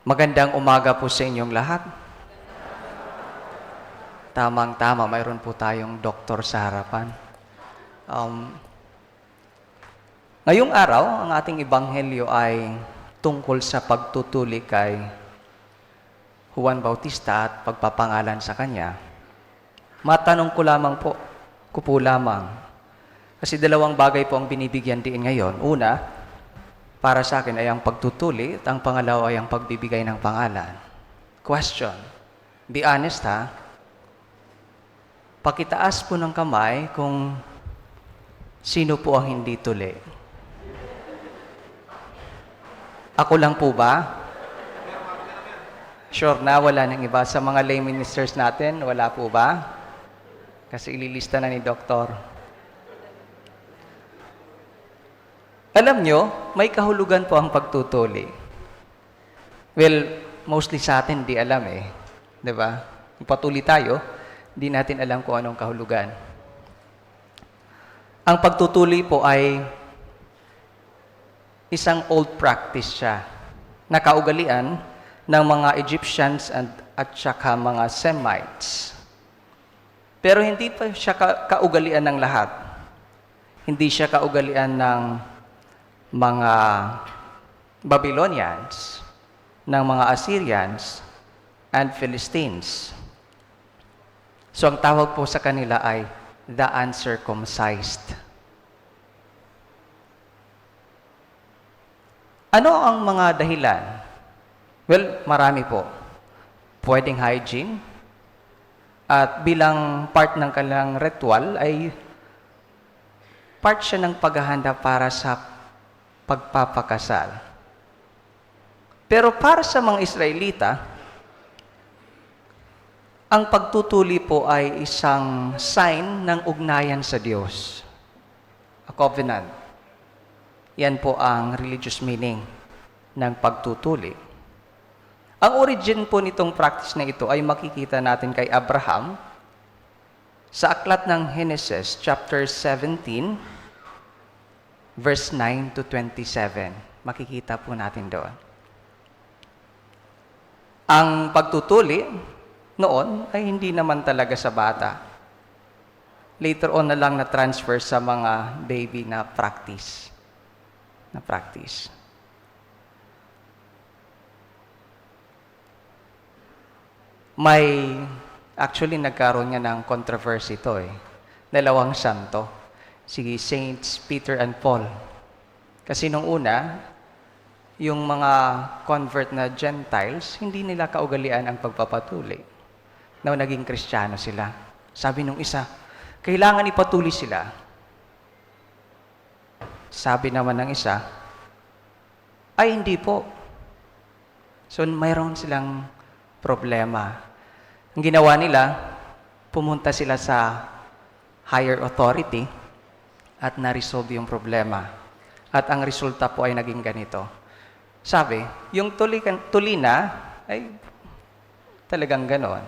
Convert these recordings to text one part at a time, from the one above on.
Magandang umaga po sa inyong lahat. Tamang-tama, mayroon po tayong doktor sa harapan. Ngayong araw, ang ating ebanghelyo ay tungkol sa pagtutuli kay Juan Bautista at pagpapangalan sa kanya. Matanong ko po lamang, kasi dalawang bagay po ang binibigyan din ngayon. Una, para sa akin ay ang pagtutuli at ang pangalawa ay ang pagbibigay ng pangalan. Question, be honest ha, pakitaas po ng kamay kung sino po ang hindi tuli. Ako lang po ba? Sure na, wala nang iba. Sa mga lay ministers natin, wala po ba? Kasi ililista na ni Doktor. Alam nyo, may kahulugan po ang pagtutuli. Well, mostly sa atin, di alam eh. Diba? Kung patuli tayo, di natin alam kung anong kahulugan. Ang pagtutuli po ay isang old practice siya na kaugalian ng mga Egyptians at saka mga Semites. Pero hindi pa siya kaugalian ng lahat. Hindi siya kaugalian ng mga Babylonians, ng mga Assyrians, and Philistines. So ang tawag po sa kanila ay the uncircumcised. Ano ang mga dahilan? Well, marami po. Pwedeng hygiene, at bilang part ng kanilang ritual ay part siya ng paghahanda para sa pagpapakasal. Pero para sa mga Israelita, ang pagtutuli po ay isang sign ng ugnayan sa Diyos. A covenant. Yan po ang religious meaning ng pagtutuli. Ang origin po nitong practice na ito ay makikita natin kay Abraham sa aklat ng Genesis chapter 17, verse 9 to 27. Makikita po natin doon. Ang pagtutuli noon ay hindi naman talaga sa bata. Later on na lang na-transfer sa mga baby na practice. Actually nagkaroon niya ng controversy ito eh. Dalawang santo. Si Saints Peter and Paul. Kasi nung una, yung mga convert na Gentiles, hindi nila kaugalian ang pagpapatuli. Na naging Kristiyano sila. Sabi nung isa, kailangan ipatuli sila. Sabi naman ng isa, ay hindi po. So mayroon silang problema. Ang ginawa nila, pumunta sila sa higher authority at na-resolve yung problema. At ang resulta po ay naging ganito. Sabi, yung tuli na ay talagang ganon.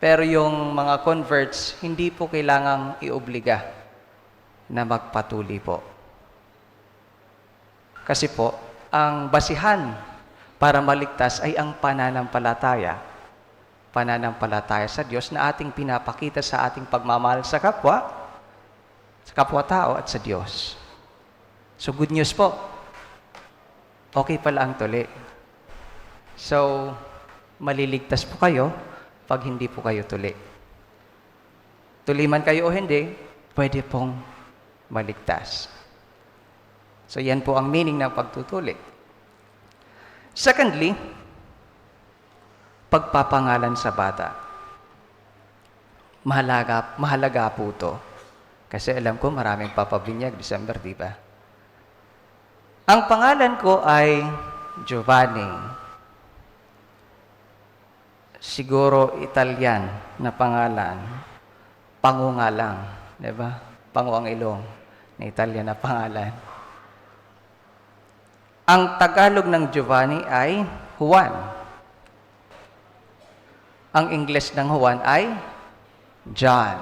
Pero yung mga converts, hindi po kailangang iobliga na magpatuli po. Kasi po, ang basihan para maligtas ay ang pananampalataya. Pananampalataya sa Diyos na ating pinapakita sa ating pagmamahal sa kapwa-tao at sa Diyos. So good news po. Okay pala ang tuli. So, maliligtas po kayo pag hindi po kayo tuli. Tuli man kayo o hindi, pwede pong maligtas. So, yan po ang meaning ng pagtutuli. Secondly, pagpapangalan sa bata. Mahalaga po ito. Kasi alam ko maraming papabinyag December, di ba? Ang pangalan ko ay Giovanni. Siguro Italian na pangalan. Pango nga lang. Di ba? Pango ang ilong na Italian na pangalan. Ang Tagalog ng Giovanni ay Juan. Ang English ng Juan ay John.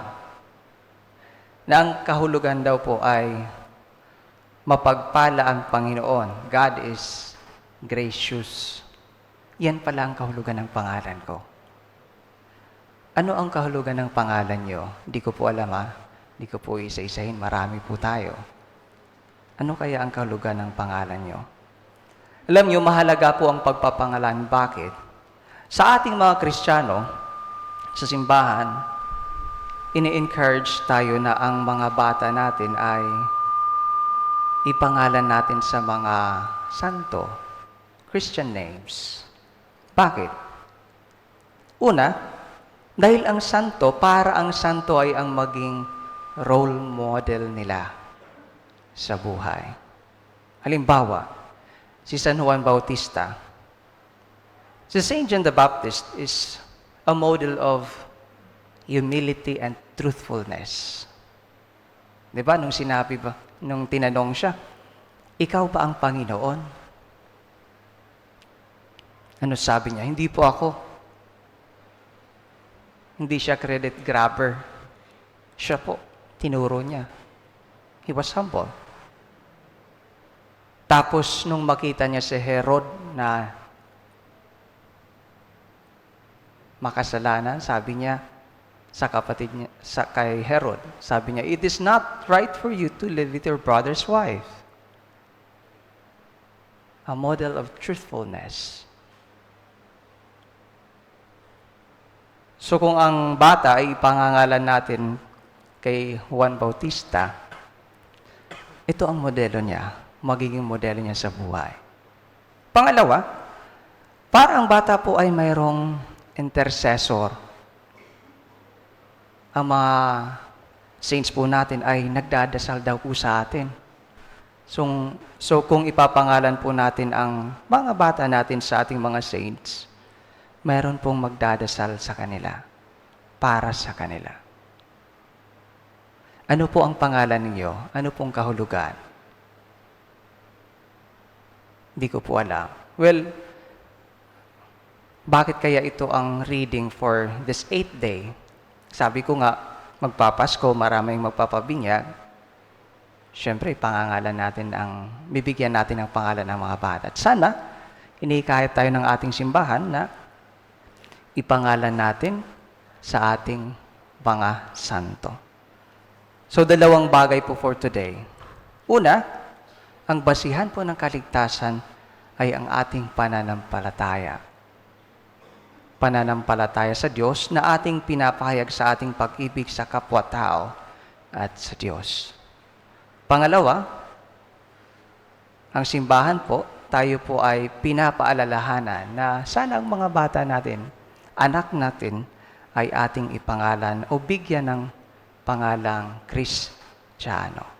Na ang kahulugan daw po ay mapagpala ang Panginoon. God is gracious. Yan pala ang kahulugan ng pangalan ko. Ano ang kahulugan ng pangalan nyo? Hindi ko po alam Hindi ko po isa-isahin. Marami po tayo. Ano kaya ang kahulugan ng pangalan nyo? Alam nyo, mahalaga po ang pagpapangalan. Bakit? Sa ating mga Kristiyano, sa simbahan, ini-encourage tayo na ang mga bata natin ay ipangalan natin sa mga santo, Christian names. Bakit? Una, dahil ang santo, para ang santo ay ang maging role model nila sa buhay. Halimbawa, si San Juan Bautista. Si Saint John the Baptist is a model of humility and truthfulness. Di ba? Nung tinanong siya, ikaw ba ang Panginoon? Ano sabi niya? Hindi po ako. Hindi siya credit grabber. Siya po, tinuro niya. He was humble. Tapos, nung makita niya si Herod na makasalanan, sabi niya sa kapatid niya, kay Herod, sabi niya, "It is not right for you to live with your brother's wife." A model of truthfulness. So kung ang bata ay ipangangalan natin kay Juan Bautista, ito ang modelo niya, magiging modelo niya sa buhay. Pangalawa, para ang bata po ay mayroong intercessor. Ang mga saints po natin ay nagdadasal daw po sa atin. So kung ipapangalan po natin ang mga bata natin sa ating mga saints, mayroon pong magdadasal sa kanila, para sa kanila. Ano po ang pangalan ninyo? Ano pong kahulugan? Hindi ko po alam. Well, bakit kaya ito ang reading for this 8th day? Sabi ko nga, magpapasko, maraming magpapabinyag. Siyempre, bibigyan natin ng pangalan ng mga bata. At sana, inikahit tayo ng ating simbahan na ipangalan natin sa ating mga santo. So, dalawang bagay po for today. Una, ang basihan po ng kaligtasan ay ang ating pananampalataya. Pananampalataya sa Diyos na ating pinapahayag sa ating pag-ibig sa kapwa-tao at sa Diyos. Pangalawa, ang simbahan po, tayo po ay pinapaalalahanan na sana ang mga bata natin, anak natin, ay ating ipangalan o bigyan ng pangalang Kristiyano.